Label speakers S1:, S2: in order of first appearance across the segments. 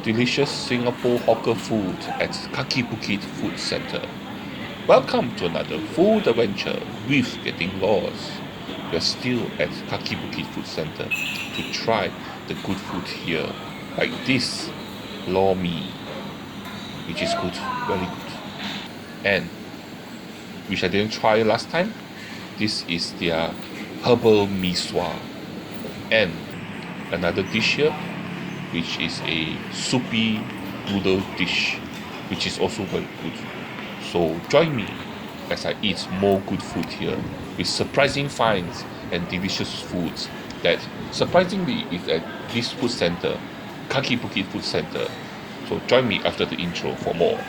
S1: delicious Singapore hawker food at Kaki Bukit Food Centre. Welcome to another food adventure with Getting Lost. We're still at Kaki Bukit Food Centre to try the good food here, like this Lor Mee, which is good, very good. And which I didn't try last time, this is their Herbal Minced. And another dish here, which is a soupy noodle dish, which is also very good. So join me as I eat more good food here with surprising finds and delicious foods that surprisingly is at this food centre, Kaki Bukit Food Centre. So join me after the intro for more.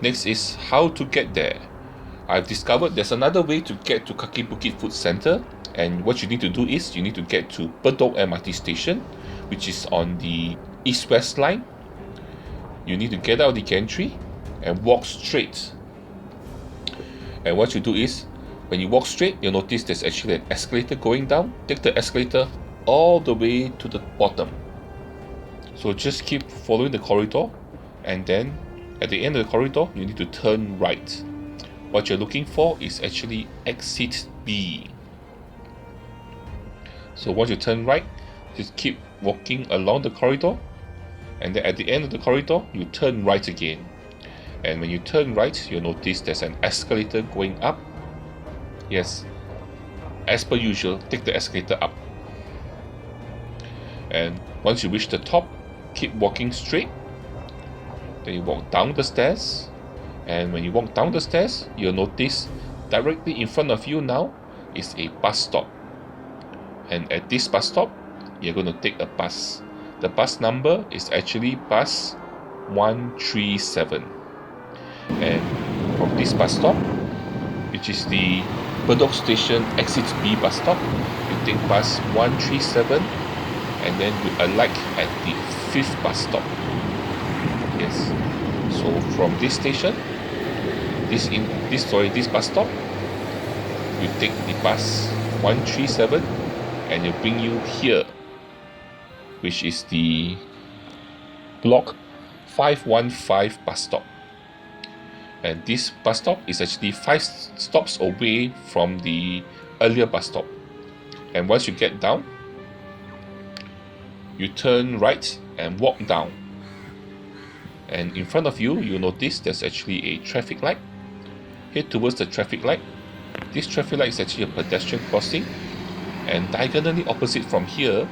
S1: Next is how to get there. I've discovered there's another way to get to Kaki Bukit Food Centre, and what you need to do is you need to get to Bedok Mrt Station, which is on the east-west line. You need to get out of the gantry and walk straight. And what you do is, when you walk straight, you'll notice there's actually an escalator going down. Take the escalator all the way to the bottom. So just keep following the corridor, and then at the end of the corridor, you need to turn right. What you're looking for is actually exit B. So once you turn right, just keep walking along the corridor, and then at the end of the corridor, you turn right again. And when you turn right, you'll notice there's an escalator going up. Yes, as per usual, take the escalator up. And once you reach the top, keep walking straight. Then you walk down the stairs, and when you walk down the stairs, you'll notice directly in front of you now is a bus stop. And at this bus stop, you're going to take a bus. The bus number is actually bus 137. And from this bus stop, which is the Bedok Station exit B bus stop, you take bus 137, and then you alight at the 5th bus stop. Yes. So from this station, this bus stop, you take the bus 137, and it bring you here, which is the block 515 bus stop. And this bus stop is actually 5 stops away from the earlier bus stop. And once you get down, you turn right and walk down. And in front of you, you'll notice there's actually a traffic light. Head towards the traffic light. This traffic light is actually a pedestrian crossing, and diagonally opposite from here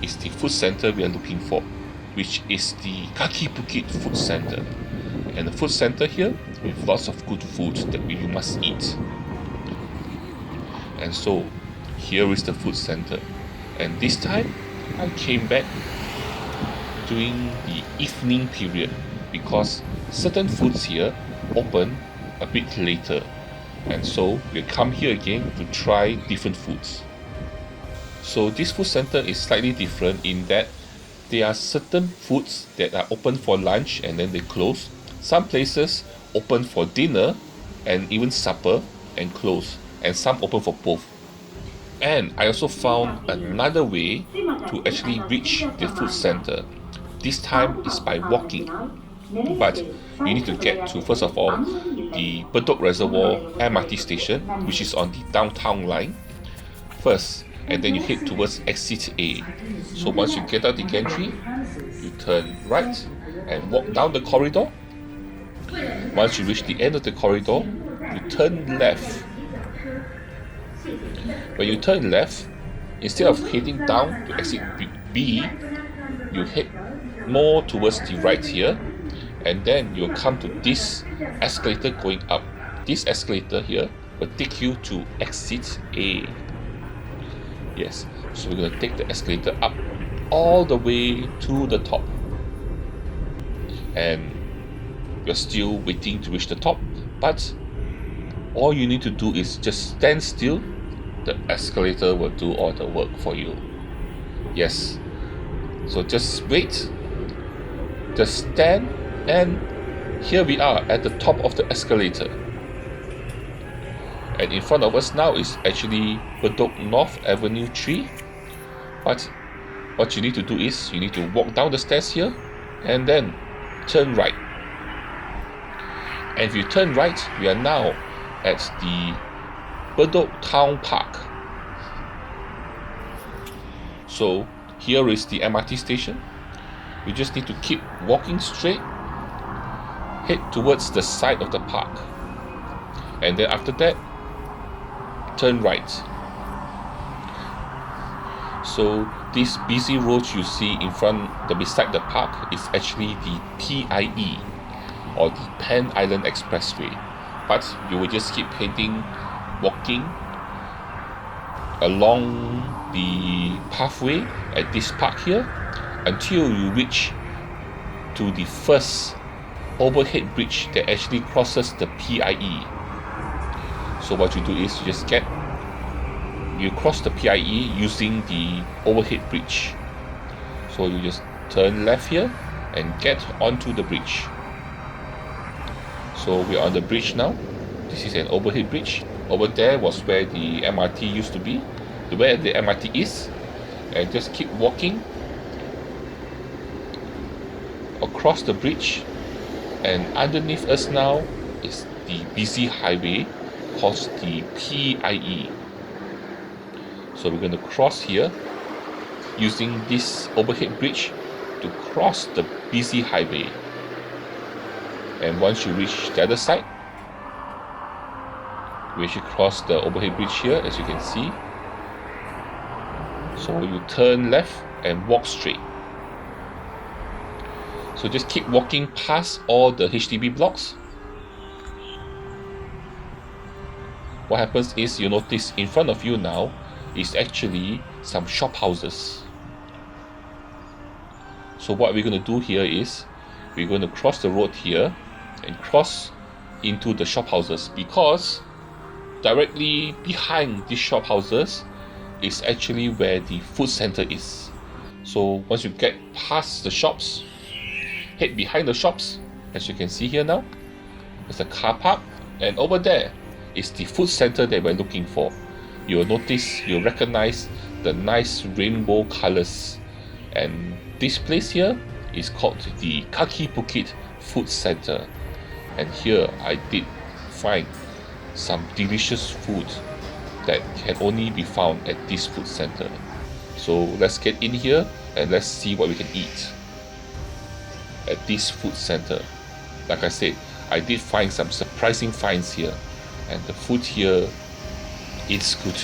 S1: is the food centre we are looking for, which is the Kaki Bukit Food Centre. And the food centre here with lots of good food that you must eat. And so here is the food centre, and this time I came back during the evening period, because certain foods here open a bit later, and so we'll come here again to try different foods. So this food center is slightly different in that there are certain foods that are open for lunch and then they close. Some places open for dinner and even supper and close, and some open for both. And I also found another way to actually reach the food center. This time is by walking. But you need to get to, first of all, the Bedok Reservoir Mrt Station, which is on the downtown line first, and then you head towards exit A. So once you get out the gantry, you turn right and walk down the corridor. Once you reach the end of the corridor, you turn left. When you turn left, instead of heading down to exit B, you head more towards the right here, and then you'll come to this escalator going up. This escalator here will take you to exit A. Yes, so we're going to take the escalator up all the way to the top. And you're still waiting to reach the top, but all you need to do is just stand still. The escalator will do all the work for you. Yes, so just wait, just stand, and here we are at the top of the escalator. And in front of us now is actually Bedok North Avenue 3. But what you need to do is you need to walk down the stairs here and then turn right. And if you turn right, we are now at the Bedok Town Park. So here is the Mrt Station. You just need to keep walking straight, head towards the side of the park, and then after that, turn right. So this busy road you see in front, beside the park, is actually the PIE, or the Pan Island Expressway. But you will just keep heading, walking along the pathway at this park here until you reach to the first overhead bridge that actually crosses the PIE. So what you do is you cross the PIE using the overhead bridge. So you just turn left here and get onto the bridge. So we're on the bridge now. This is an overhead bridge. Over there was where the MRT used to be, where the MRT is. And just keep walking across the bridge, and underneath us now is the busy highway called the PIE. So we're going to cross here using this overhead bridge to cross the busy highway. And once you reach the other side, we should cross the overhead bridge here, as you can see. So you turn left and walk straight. So just keep walking past all the HDB blocks. What happens is you notice in front of you now is actually some shop houses. So what we're going to do here is we're going to cross the road here and cross into the shop houses, because directly behind these shop houses is actually where the food center is. So once you get past the shops, head behind the shops, as you can see here now, there's a car park, and over there is the food center that we're looking for. You'll notice, you'll recognize the nice rainbow colors, and this place here is called the Kaki Bukit Food Centre. And here I did find some delicious food that can only be found at this food center. So let's get in here and let's see what we can eat at this food center. Like I said, I did find some surprising finds here, and the food here is good.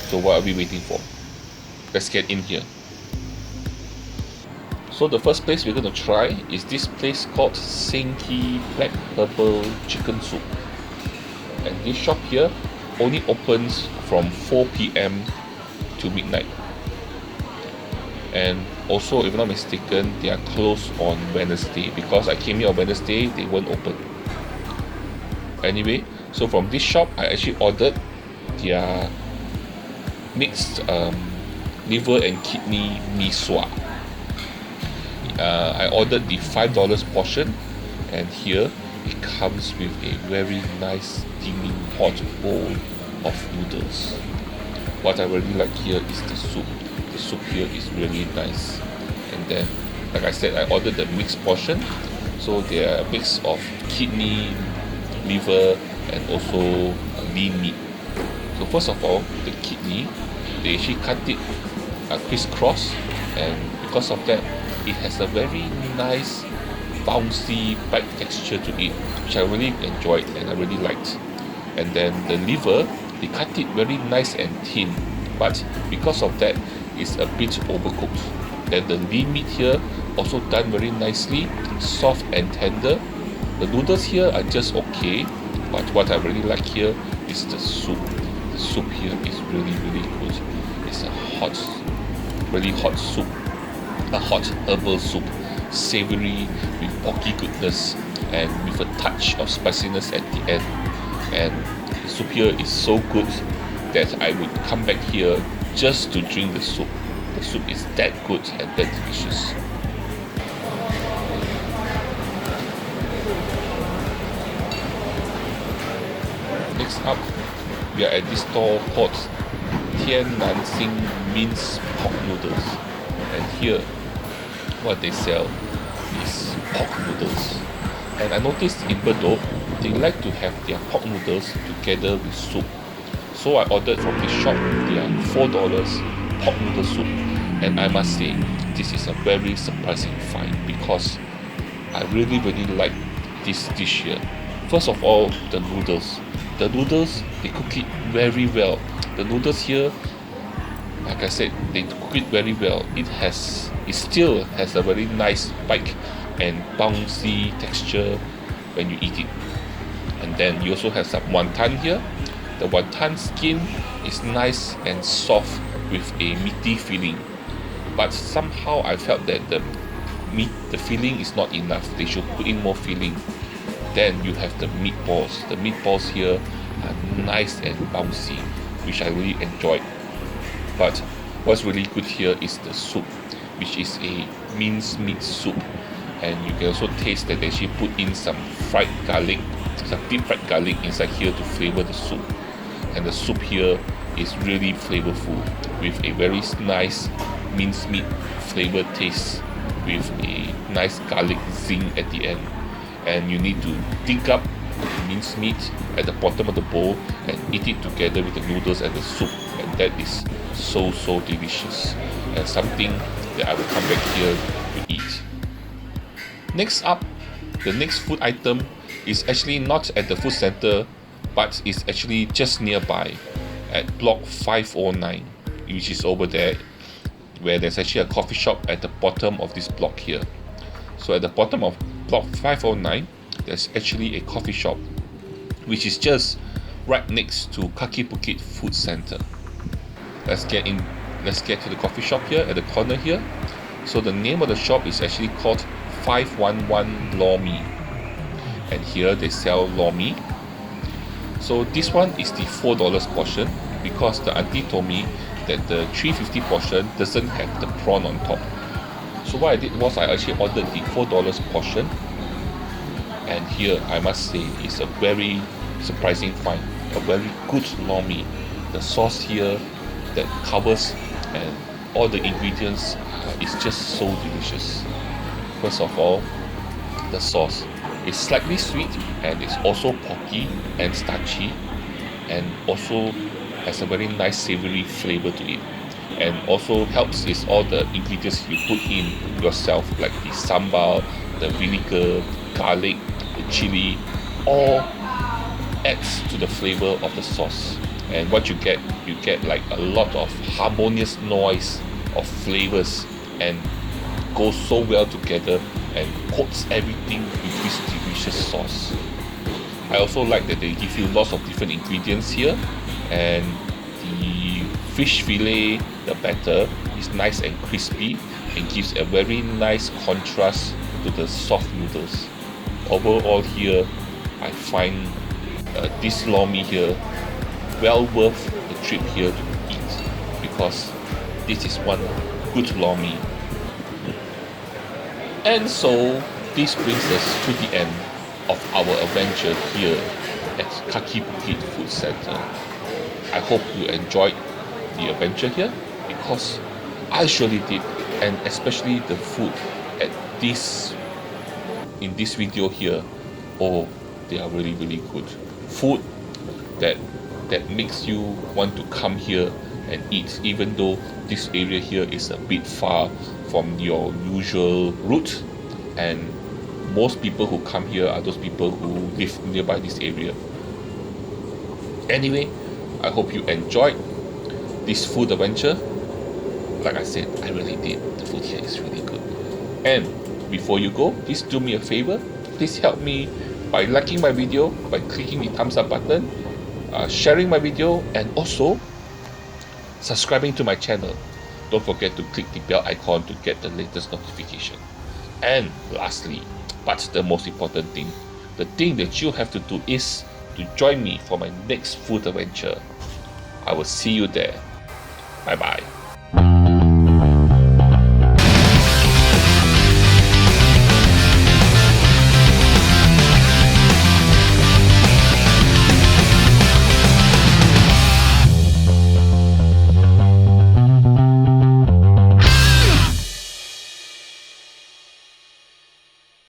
S1: So what are we waiting for? Let's get in here. So the first place we're going to try is this place called Seng Kee Black Herbal Chicken Soup. And this shop here only opens from 4 PM to midnight. And also, if I'm not mistaken, they are closed on Wednesday, because I came here on Wednesday, they weren't open. Anyway, so from this shop, I actually ordered their mixed liver and kidney miso. I ordered the $5 portion, and here it comes with a very nice steaming hot bowl of noodles. What I really like here is the soup. The soup here is really nice. And then, like I said, I ordered the mixed portion. So they are a mix of kidney, liver, and also lean meat. So first of all, the kidney, they actually cut it crisscross, and because of that, it has a very nice bouncy bite texture to it, which I really enjoyed and I really liked. And then the liver, they cut it very nice and thin, but because of that, it's a bit overcooked. Then the lean meat here also done very nicely, soft and tender. The noodles here are just okay, but what I really like here is the soup. The soup here is really good. It's a hot, really hot soup, a hot herbal soup, savory with porky goodness, and with a touch of spiciness at the end. And the soup here is so good that I would come back here just to drink the soup. The soup is that good and that delicious. Next up, we are at this store called Tian Xing Minced Pork Noodles. And here, what they sell is pork noodles. And I noticed in Bedok, they like to have their pork noodles together with soup. So I ordered from this shop their $4 pork noodle soup. And I must say, this is a very surprising find because I really like this dish here. First of all, the noodles. The noodles, they cook it very well. The noodles here, like I said, they cook it very well. It still has a very nice bite and bouncy texture when you eat it. And then you also have some wonton here. The wonton skin is nice and soft with a meaty feeling. But somehow I felt that the filling is not enough. They should put in more filling. Then you have the meatballs. The meatballs here are nice and bouncy, which I really enjoyed. But what's really good here is the soup, which is a minced meat soup. And you can also taste that they actually put in some fried garlic, some deep fried garlic inside here to flavor the soup. And the soup here is really flavorful with a very nice minced meat flavored taste with a nice garlic zing at the end. And you need to dig up the minced meat at the bottom of the bowl and eat it together with the noodles and the soup, and that is so delicious and something that I will come back here to eat. Next up, the next food item is actually not at the food centre, but is actually just nearby at block 509, which is over there, where there's actually a coffee shop at the bottom of this block here. So at the bottom of block 509, there's actually a coffee shop which is just right next to Kaki Bukit Food Centre. Let's get to the coffee shop here at the corner here. So the name of the shop is actually called 511 Lor Mee, and here they sell Lor Mee. So this one is the $4 portion because the auntie told me that the $3.50 portion doesn't have the prawn on top. So what I did was I actually ordered the $4 portion, and here I must say it's a very surprising find, a very good Lor Mee. The sauce here that covers and all the ingredients is just so delicious. First of all, the sauce is slightly sweet and it's also porky and starchy, and also has a very nice savory flavor to it. And also helps is all the ingredients you put in yourself, like the sambal, the vinegar, garlic, the chili, all adds to the flavor of the sauce. And what you get like a lot of harmonious noise of flavors and goes so well together and coats everything with this delicious sauce. I also like that they give you lots of different ingredients here, and the fish fillet, the batter, is nice and crispy and gives a very nice contrast to the soft noodles. Overall here, I find this Lor Mee here well worth the trip here to eat, because this is one good Lor Mee. And so this brings us to the end of our adventure here at Kaki Bukit Food Centre. I hope you enjoyed the adventure here, because I surely did, and especially the food at in this video here. Oh, they are really good food that makes you want to come here and eat, even though this area here is a bit far from your usual route, and most people who come here are those people who live nearby this area. Anyway, I hope you enjoyed this food adventure. Like I said, I really did. The food here is really good. And before you go, please do me a favor. Please help me by liking my video, by clicking the thumbs up button, sharing my video, and also subscribing to my channel. Don't forget to click the bell icon to get the latest notification. And lastly, but the most important thing, the thing that you have to do is to join me for my next food adventure. I will see you there. Bye bye.